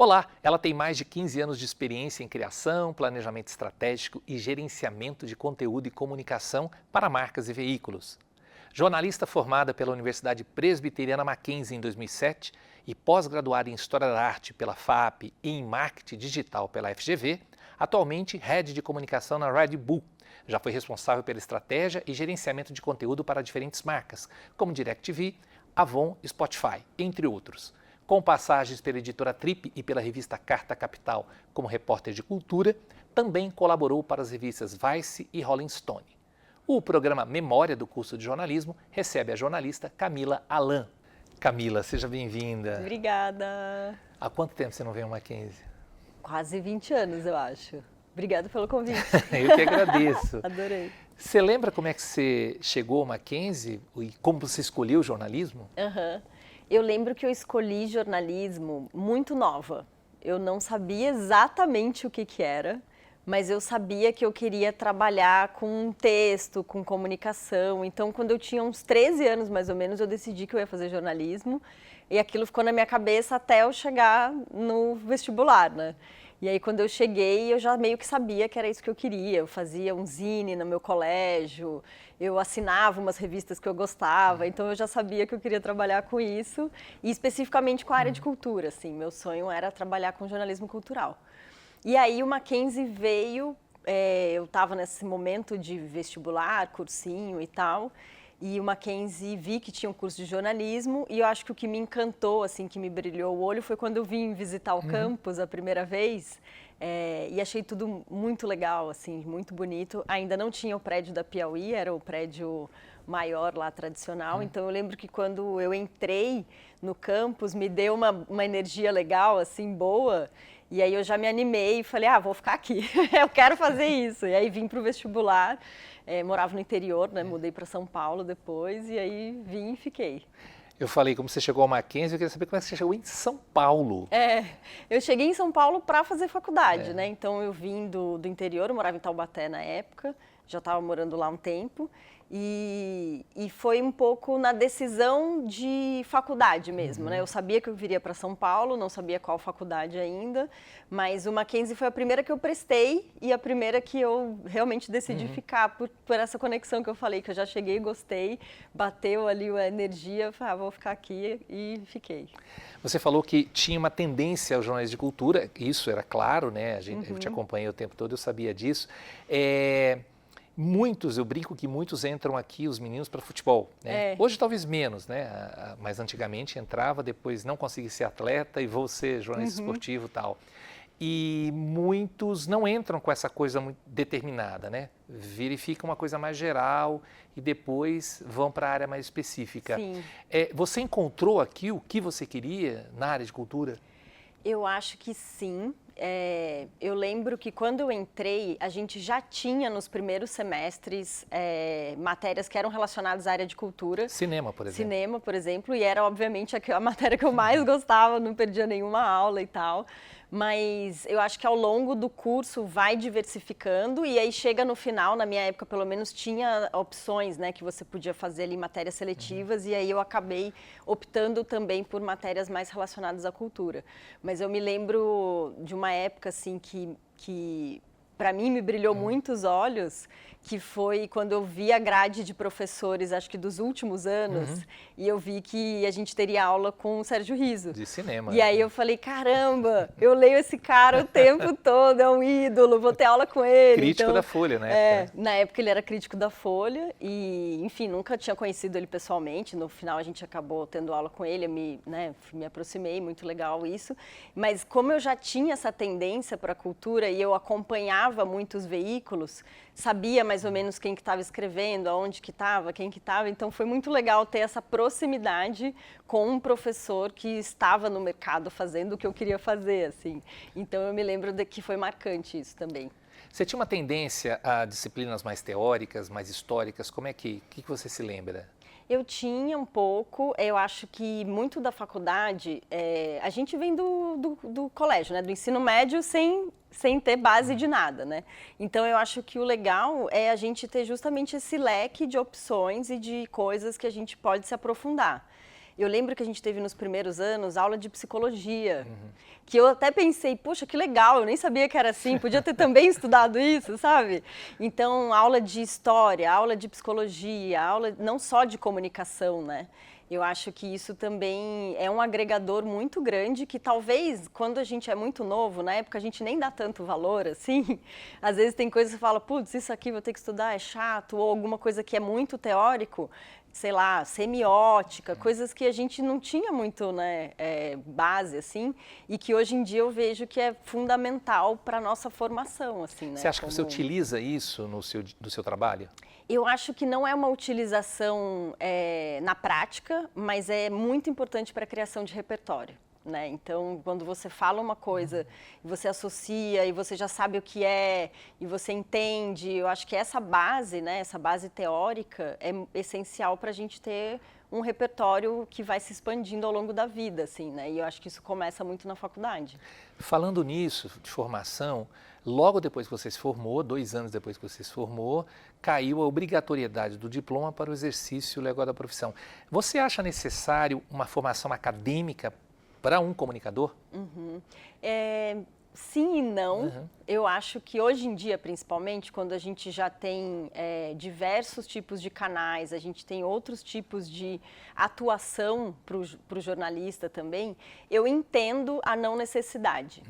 Olá, ela tem mais de 15 anos de experiência em criação, planejamento estratégico e gerenciamento de conteúdo e comunicação para marcas e veículos. Jornalista formada pela Universidade Presbiteriana Mackenzie em 2007 e pós-graduada em História da Arte pela FAP e em Marketing Digital pela FGV, atualmente Head de Comunicação na Red Bull. Já foi responsável pela estratégia e gerenciamento de conteúdo para diferentes marcas, como DirecTV, Avon e Spotify, entre outros. Com passagens pela editora Trip e pela revista Carta Capital como repórter de cultura, também colaborou para as revistas Vice e Rolling Stone. O programa Memória do curso de jornalismo recebe a jornalista Camila Alan. Camila, seja bem-vinda. Obrigada. Há quanto tempo você não vem ao Mackenzie? Quase 20 anos, eu acho. Obrigada pelo convite. Eu que agradeço. Adorei. Você lembra como é que você chegou ao Mackenzie e como você escolheu o jornalismo? Eu lembro que eu escolhi jornalismo muito nova. Eu não sabia exatamente o que era, mas eu sabia que eu queria trabalhar com texto, com comunicação. Então, quando eu tinha uns 13 anos, mais ou menos, eu decidi que eu ia fazer jornalismo. E aquilo ficou na minha cabeça até eu chegar no vestibular, né? E aí, quando eu cheguei, eu já meio que sabia que era isso que eu queria. Eu fazia um zine no meu colégio, eu assinava umas revistas que eu gostava, então eu já sabia que eu queria trabalhar com isso, e especificamente com a área de cultura, assim. Meu sonho era trabalhar com jornalismo cultural. E aí o Mackenzie veio, eu estava nesse momento de vestibular, cursinho e tal, e o Mackenzie vi que tinha um curso de jornalismo, e eu acho que o que me encantou, assim, que me brilhou o olho, foi quando eu vim visitar o campus a primeira vez, e achei tudo muito legal, assim, muito bonito. Ainda não tinha o prédio da Piauí, era o prédio maior lá, tradicional, então eu lembro que quando eu entrei no campus, me deu uma energia legal, assim, boa, e aí eu já me animei e falei, vou ficar aqui, eu quero fazer isso. E aí vim para o vestibular, morava no interior, né? Mudei para São Paulo depois, e aí vim e fiquei. Eu falei como você chegou ao Mackenzie, eu queria saber como é que você chegou em São Paulo. Eu cheguei em São Paulo para fazer faculdade, né? Então eu vim do interior, eu morava em Taubaté na época, já estava morando lá há um tempo, e foi um pouco na decisão de faculdade mesmo, né? Eu sabia que eu viria para São Paulo, não sabia qual faculdade ainda, mas o Mackenzie foi a primeira que eu prestei e a primeira que eu realmente decidi ficar por essa conexão que eu falei, que eu já cheguei e gostei, bateu ali a energia, falei, vou ficar aqui, e fiquei. Você falou que tinha uma tendência ao jornalismo de cultura, isso era claro, né? Eu te acompanhei o tempo todo, eu sabia disso. Eu brinco que muitos entram aqui, os meninos, para futebol, né? Hoje talvez menos, né? Mas antigamente entrava, depois não conseguia ser atleta e vou ser jornalista esportivo e tal. E muitos não entram com essa coisa muito determinada, né? Verificam uma coisa mais geral e depois vão para a área mais específica. Sim. Você encontrou aqui o que você queria na área de cultura? Eu acho que sim. Eu lembro que quando eu entrei, a gente já tinha nos primeiros semestres matérias que eram relacionadas à área de cultura. Cinema, por exemplo. Cinema, por exemplo, e era obviamente a matéria que eu mais gostava, não perdia nenhuma aula e tal. Mas eu acho que ao longo do curso vai diversificando e aí chega no final, na minha época pelo menos, tinha opções, né, que você podia fazer ali matérias seletivas e aí eu acabei optando também por matérias mais relacionadas à cultura. Mas eu me lembro de uma época assim que para mim me brilhou muito os olhos, que foi quando eu vi a grade de professores, acho que dos últimos anos, e eu vi que a gente teria aula com o Sérgio Riso. De cinema. E aí eu falei, caramba, eu leio esse cara o tempo todo, é um ídolo, vou ter aula com ele. Crítico então, da Folha, né? Na época ele era crítico da Folha e, enfim, nunca tinha conhecido ele pessoalmente. No final a gente acabou tendo aula com ele, eu me aproximei, muito legal isso. Mas como eu já tinha essa tendência para a cultura e eu acompanhava muitos veículos, sabia mais ou menos quem que estava escrevendo, aonde que estava, quem que estava. Então foi muito legal ter essa proximidade com um professor que estava no mercado fazendo o que eu queria fazer, assim. Então eu me lembro de que foi marcante isso também. Você tinha uma tendência a disciplinas mais teóricas, mais históricas? Como é que você se lembra? Eu tinha um pouco, eu acho que muito da faculdade, a gente vem do colégio, né, do ensino médio sem ter base de nada, né? Então eu acho que o legal é a gente ter justamente esse leque de opções e de coisas que a gente pode se aprofundar. Eu lembro que a gente teve nos primeiros anos aula de psicologia, que eu até pensei, poxa, que legal, eu nem sabia que era assim, podia ter também estudado isso, sabe? Então, aula de história, aula de psicologia, aula não só de comunicação, né? Eu acho que isso também é um agregador muito grande que talvez, quando a gente é muito novo, na época a gente nem dá tanto valor, assim. Às vezes tem coisas que você fala, putz, isso aqui vou ter que estudar, é chato, ou alguma coisa que é muito teórico, sei lá, semiótica, coisas que a gente não tinha muito, né, base, assim, e que hoje em dia eu vejo que é fundamental para a nossa formação, assim, né? Você acha que você utiliza isso no seu trabalho? Eu acho que não é uma utilização na prática, mas é muito importante para a criação de repertório. Né? Então, quando você fala uma coisa, e você associa, e você já sabe o que é, e você entende, eu acho que essa base, né, essa base teórica é essencial para a gente ter um repertório que vai se expandindo ao longo da vida, assim, né? E eu acho que isso começa muito na faculdade. Falando nisso, de formação, logo depois que você se formou, 2 anos depois que você se formou, caiu a obrigatoriedade do diploma para o exercício legal da profissão. Você acha necessário uma formação acadêmica para um comunicador? Sim e não. Eu acho que hoje em dia, principalmente, quando a gente já tem diversos tipos de canais, a gente tem outros tipos de atuação para o jornalista também, eu entendo a não necessidade.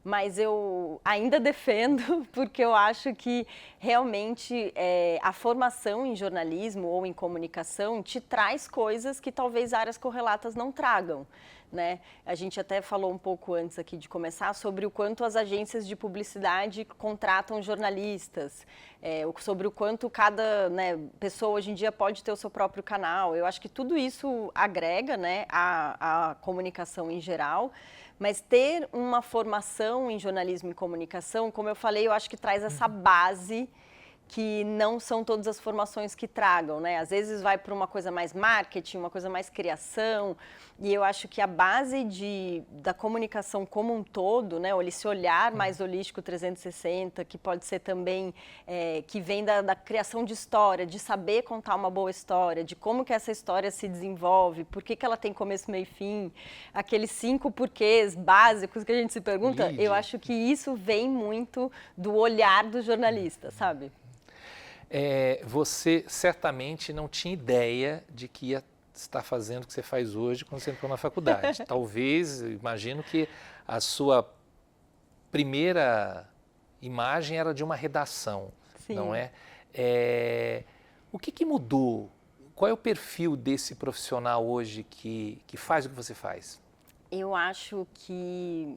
Mas eu ainda defendo, porque eu acho que realmente a formação em jornalismo ou em comunicação te traz coisas que talvez áreas correlatas não tragam. Né? A gente até falou um pouco antes aqui de começar sobre o quanto as agências de publicidade contratam jornalistas, sobre o quanto cada, né, pessoa hoje em dia pode ter o seu próprio canal. Eu acho que tudo isso agrega, né, a comunicação em geral, mas ter uma formação em jornalismo e comunicação, como eu falei, eu acho que traz essa base que não são todas as formações que tragam, né? Às vezes vai para uma coisa mais marketing, uma coisa mais criação, e eu acho que a base da comunicação como um todo, né? Esse olhar mais holístico 360, que pode ser também, que vem da criação de história, de saber contar uma boa história, de como que essa história se desenvolve, por que ela tem começo, meio e fim, aqueles 5 porquês básicos que a gente se pergunta, eu acho que isso vem muito do olhar do jornalista, sabe? Você certamente não tinha ideia de que ia estar fazendo o que você faz hoje quando você entrou na faculdade. Talvez, imagino que a sua primeira imagem era de uma redação, Sim. Não é? O que mudou? Qual é o perfil desse profissional hoje que faz o que você faz? Eu acho que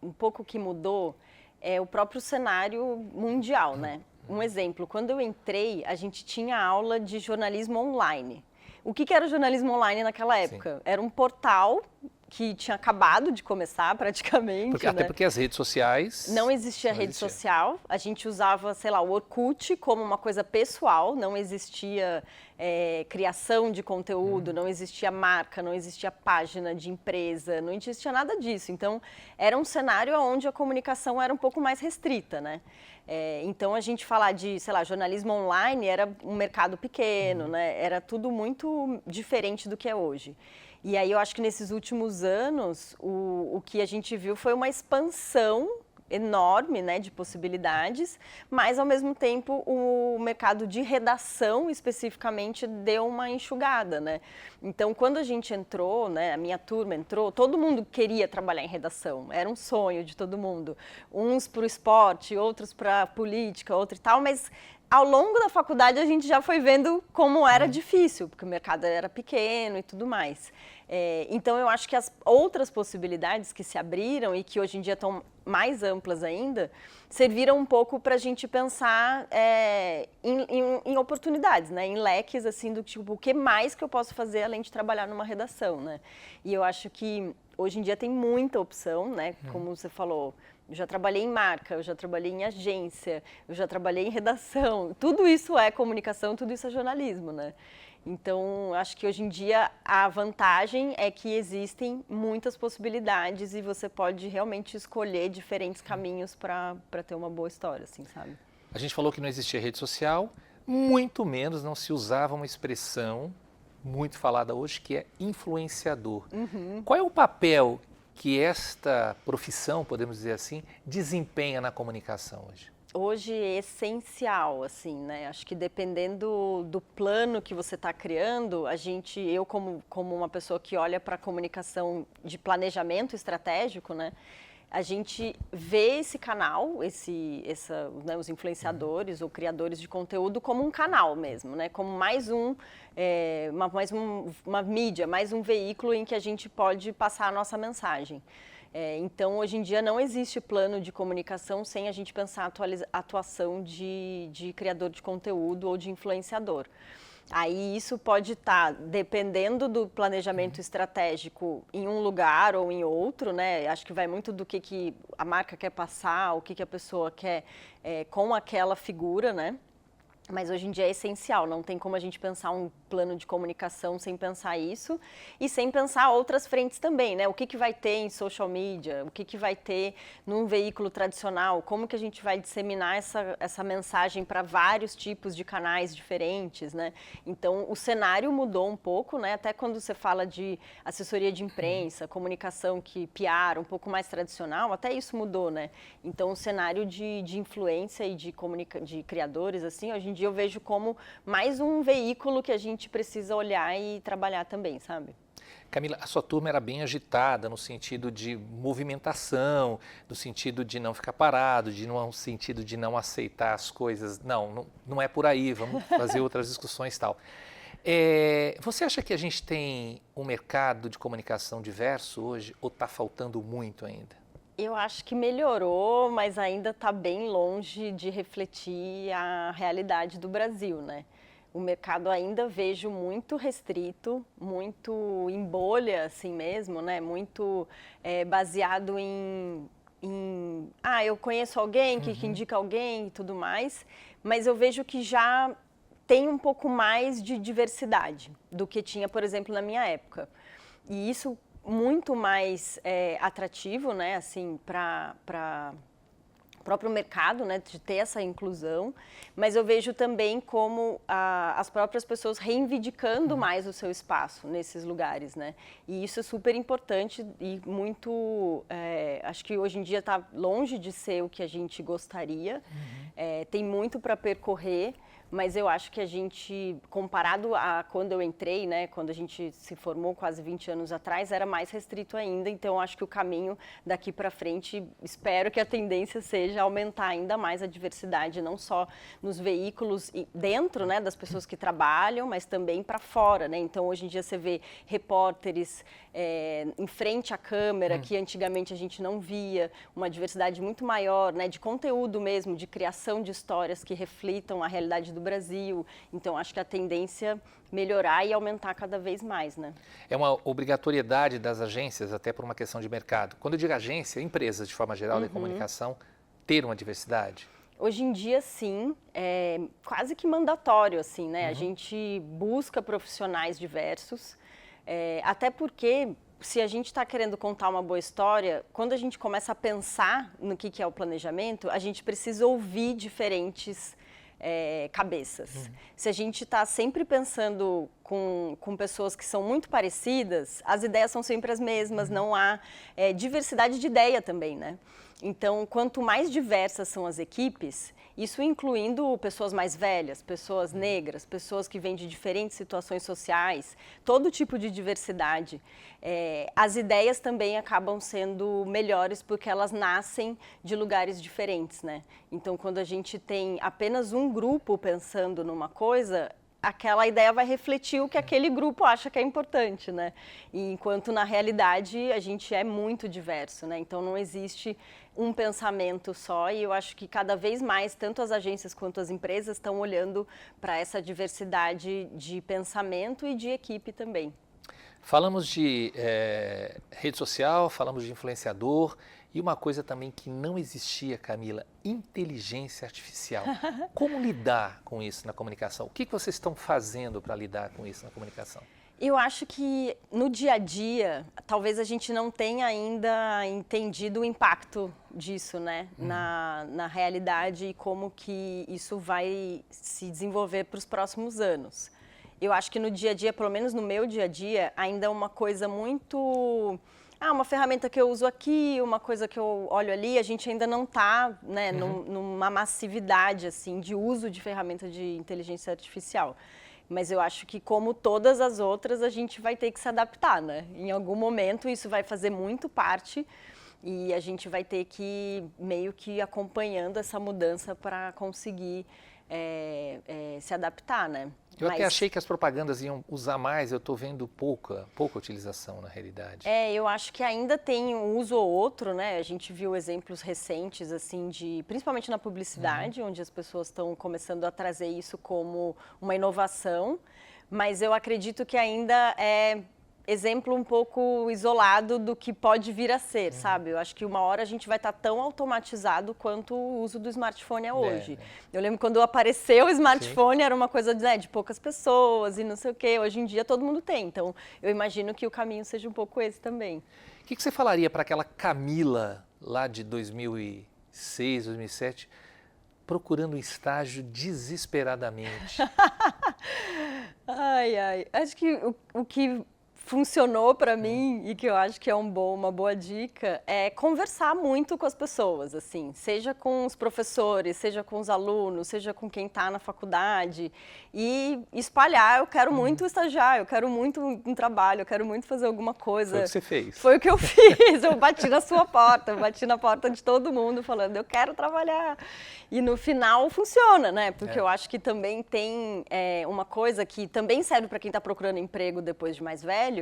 um pouco que mudou é o próprio cenário mundial, né? Um exemplo, quando eu entrei, a gente tinha aula de jornalismo online. O que era o jornalismo online naquela época? Sim. Era um portal que tinha acabado de começar praticamente. Até porque as redes sociais... Não existia rede social, a gente usava, sei lá, o Orkut como uma coisa pessoal, não existia criação de conteúdo, não existia marca, não existia página de empresa, não existia nada disso. Então, era um cenário onde a comunicação era um pouco mais restrita, né? Então, a gente falar de, sei lá, jornalismo online era um mercado pequeno, né? Era tudo muito diferente do que é hoje. E aí eu acho que nesses últimos anos, o que a gente viu foi uma expansão enorme, né, de possibilidades, mas ao mesmo tempo o mercado de redação especificamente deu uma enxugada, né? Então quando a gente entrou, né, a minha turma entrou, todo mundo queria trabalhar em redação, era um sonho de todo mundo, uns para o esporte, outros para a política, outro e tal, mas ao longo da faculdade a gente já foi vendo como era difícil, porque o mercado era pequeno e tudo mais. Então eu acho que as outras possibilidades que se abriram e que hoje em dia estão mais amplas ainda, serviram um pouco para a gente pensar em oportunidades, né? Em leques, assim, do tipo, o que mais que eu posso fazer além de trabalhar numa redação, né? E eu acho que hoje em dia tem muita opção, né? Como você falou, eu já trabalhei em marca, eu já trabalhei em agência, eu já trabalhei em redação. Tudo isso é comunicação, tudo isso é jornalismo, né? Então, acho que hoje em dia a vantagem é que existem muitas possibilidades e você pode realmente escolher diferentes caminhos para ter uma boa história, assim, sabe? A gente falou que não existia rede social, muito menos não se usava uma expressão muito falada hoje, que é influenciador. Qual é o papel que esta profissão, podemos dizer assim, desempenha na comunicação hoje? Hoje é essencial, assim, né? Acho que dependendo do plano que você está criando, eu como uma pessoa que olha para a comunicação de planejamento estratégico, né? A gente vê esse canal, né, os influenciadores ou criadores de conteúdo como um canal mesmo, né? Como uma mídia, mais um veículo em que a gente pode passar a nossa mensagem. Então, hoje em dia, não existe plano de comunicação sem a gente pensar a atuação de criador de conteúdo ou de influenciador. Aí isso pode estar, dependendo do planejamento estratégico, em um lugar ou em outro, né? Acho que vai muito do que a marca quer passar, o que a pessoa quer com aquela figura, né? Mas hoje em dia é essencial, não tem como a gente pensar um plano de comunicação sem pensar isso e sem pensar outras frentes também, né? O que vai ter em social media, o que vai ter num veículo tradicional, como que a gente vai disseminar essa mensagem para vários tipos de canais diferentes, né? Então, o cenário mudou um pouco, né? Até quando você fala de assessoria de imprensa, comunicação PR, um pouco mais tradicional, até isso mudou, né? Então, o cenário de influência e de criadores, assim, hoje em dia eu vejo como mais um veículo que a gente precisa olhar e trabalhar também, sabe? Camila, a sua turma era bem agitada no sentido de movimentação, no sentido de não ficar parado, no sentido de não aceitar as coisas. Não é por aí, vamos fazer outras discussões e tal. Você acha que a gente tem um mercado de comunicação diverso hoje ou está faltando muito ainda? Eu acho que melhorou, mas ainda está bem longe de refletir a realidade do Brasil, né? O mercado ainda vejo muito restrito, muito em bolha, assim mesmo, né? Muito baseado eu conheço alguém que indica alguém e tudo mais, mas eu vejo que já tem um pouco mais de diversidade do que tinha, por exemplo, na minha época. E isso muito mais atrativo, né, assim, para o próprio mercado, né, de ter essa inclusão, mas eu vejo também como as próprias pessoas reivindicando mais o seu espaço nesses lugares, né, e isso é super importante e muito, acho que hoje em dia está longe de ser o que a gente gostaria, tem muito para percorrer, mas eu acho que a gente, comparado a quando eu entrei, né, quando a gente se formou quase 20 anos atrás, era mais restrito ainda, então eu acho que o caminho daqui para frente, espero que a tendência seja aumentar ainda mais a diversidade, não só nos veículos dentro, né, das pessoas que trabalham, mas também para fora, né, então hoje em dia você vê repórteres em frente à câmera, que antigamente a gente não via, uma diversidade muito maior, né, de conteúdo mesmo, de criação de histórias que reflitam a realidade do Brasil. Então, acho que a tendência é melhorar e aumentar cada vez mais, né? É uma obrigatoriedade das agências, até por uma questão de mercado. Quando eu digo agência, empresas de forma geral de comunicação, ter uma diversidade? Hoje em dia, sim, é quase que mandatório, assim, né? A gente busca profissionais diversos, até porque se a gente está querendo contar uma boa história, quando a gente começa a pensar no que é o planejamento, a gente precisa ouvir diferentes cabeças. Se a gente está sempre pensando com pessoas que são muito parecidas, as ideias são sempre as mesmas, não há diversidade de ideia também, né? Então, quanto mais diversas são as equipes, isso incluindo pessoas mais velhas, pessoas negras, pessoas que vêm de diferentes situações sociais, todo tipo de diversidade, as ideias também acabam sendo melhores porque elas nascem de lugares diferentes, né? Então, quando a gente tem apenas um grupo pensando numa coisa, aquela ideia vai refletir o que aquele grupo acha que é importante, né? E enquanto na realidade a gente é muito diverso, né? Então não existe um pensamento só e eu acho que cada vez mais tanto as agências quanto as empresas estão olhando para essa diversidade de pensamento e de equipe também. Falamos de rede social, falamos de influenciador e uma coisa também que não existia, Camila, inteligência artificial. Como lidar com isso na comunicação? O que vocês estão fazendo para lidar com isso na comunicação? Eu acho que no dia a dia, talvez a gente não tenha ainda entendido o impacto disso, né? Na realidade e como que isso vai se desenvolver para os próximos anos. Eu acho que no dia a dia, pelo menos no meu dia a dia, ainda é uma coisa muito... uma ferramenta que eu uso aqui, uma coisa que eu olho ali, a gente ainda não está, né, numa massividade assim, de uso de ferramenta de inteligência artificial. Mas eu acho que, como todas as outras, a gente vai ter que se adaptar, né? Em algum momento isso vai fazer muito parte e a gente vai ter que ir meio que acompanhando essa mudança para conseguir se adaptar, né? Eu até achei que as propagandas iam usar mais, eu estou vendo pouca utilização na realidade. Eu acho que ainda tem um uso ou outro, né? A gente viu exemplos recentes, assim, principalmente na publicidade, onde as pessoas estão começando a trazer isso como uma inovação, mas eu acredito que ainda é exemplo um pouco isolado do que pode vir a ser, sabe? Eu acho que uma hora a gente vai estar tão automatizado quanto o uso do smartphone é hoje. Eu lembro quando apareceu o smartphone, era uma coisa de poucas pessoas e não sei o quê. Hoje em dia todo mundo tem, então eu imagino que o caminho seja um pouco esse também. O que você falaria para aquela Camila lá de 2006, 2007, procurando um estágio desesperadamente? Acho que o que funcionou para mim e que eu acho que é uma boa dica é conversar muito com as pessoas, assim, seja com os professores, seja com os alunos, seja com quem está na faculdade e espalhar, eu quero muito estagiar, eu quero muito um trabalho, eu quero muito fazer alguma coisa. Foi o que você fez. Foi o que eu fiz, eu bati na sua porta, eu bati na porta de todo mundo falando, eu quero trabalhar. E no final funciona, né? Porque eu acho que também tem uma coisa que também serve para quem está procurando emprego depois de mais velho,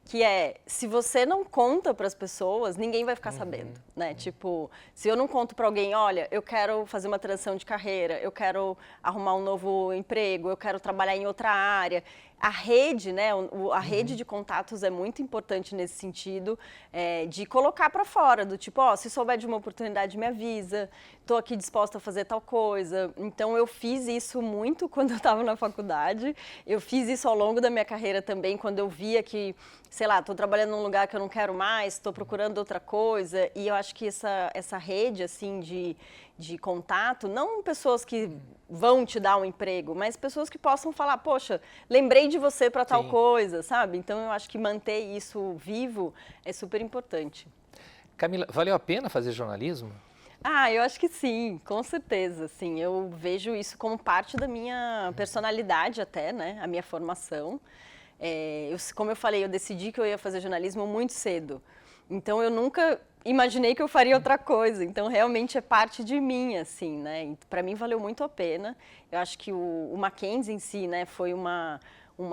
que se você não conta para as pessoas, ninguém vai ficar sabendo, né? Tipo, se eu não conto para alguém, olha, eu quero fazer uma transição de carreira, eu quero arrumar um novo emprego, eu quero trabalhar em outra área. A rede, né? A rede de contatos é muito importante nesse sentido, de colocar para fora, do tipo, se souber de uma oportunidade, me avisa, estou aqui disposta a fazer tal coisa. Então, eu fiz isso muito quando eu estava na faculdade, eu fiz isso ao longo da minha carreira também, quando eu via que, sei lá, estou trabalhando num lugar que eu não quero mais, estou procurando outra coisa, e eu acho que essa rede, assim, de contato, não pessoas que vão te dar um emprego, mas pessoas que possam falar, poxa, lembrei de você para tal coisa, sabe? Então, eu acho que manter isso vivo é super importante. Camila, valeu a pena fazer jornalismo? Eu acho que sim, com certeza, sim. Eu vejo isso como parte da minha personalidade até, né? A minha formação. Como eu falei, eu decidi que eu ia fazer jornalismo muito cedo. Então, eu nunca imaginei que eu faria outra coisa. Então, realmente é parte de mim, assim, né? Para mim, valeu muito a pena. Eu acho que o Mackenzie em si, né, foi uma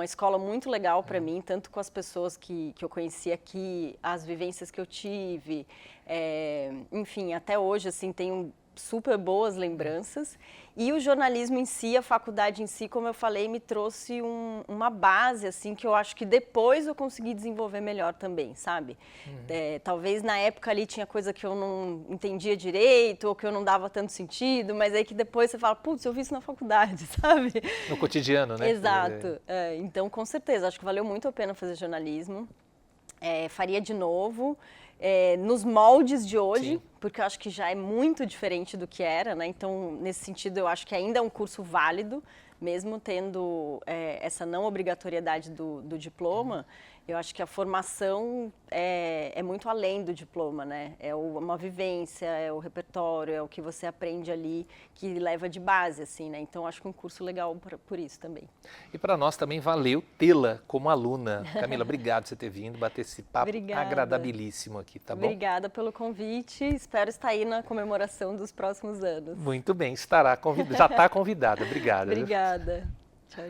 escola muito legal para mim, tanto com as pessoas que eu conheci aqui, as vivências que eu tive. Enfim, até hoje, assim, tenho super boas lembranças. E o jornalismo em si, a faculdade em si, como eu falei, me trouxe uma base, assim, que eu acho que depois eu consegui desenvolver melhor também, sabe? Talvez na época ali tinha coisa que eu não entendia direito, ou que eu não dava tanto sentido, mas aí que depois você fala, putz, eu vi isso na faculdade, sabe? No cotidiano, né? Exato. Então, com certeza, acho que valeu muito a pena fazer jornalismo. Faria de novo. Nos moldes de hoje, porque eu acho que já é muito diferente do que era, né? Então, nesse sentido, eu acho que ainda é um curso válido, mesmo tendo essa não obrigatoriedade do diploma. Eu acho que a formação é muito além do diploma, né? É uma vivência, é o repertório, é o que você aprende ali, que leva de base, assim, né? Então, acho que é um curso legal por isso também. E para nós também valeu tê-la como aluna. Camila, obrigado por você ter vindo, bater esse papo agradabilíssimo aqui, tá bom? Obrigada pelo convite, espero estar aí na comemoração dos próximos anos. Muito bem, já está convidada. Obrigada. Obrigada. Tchau.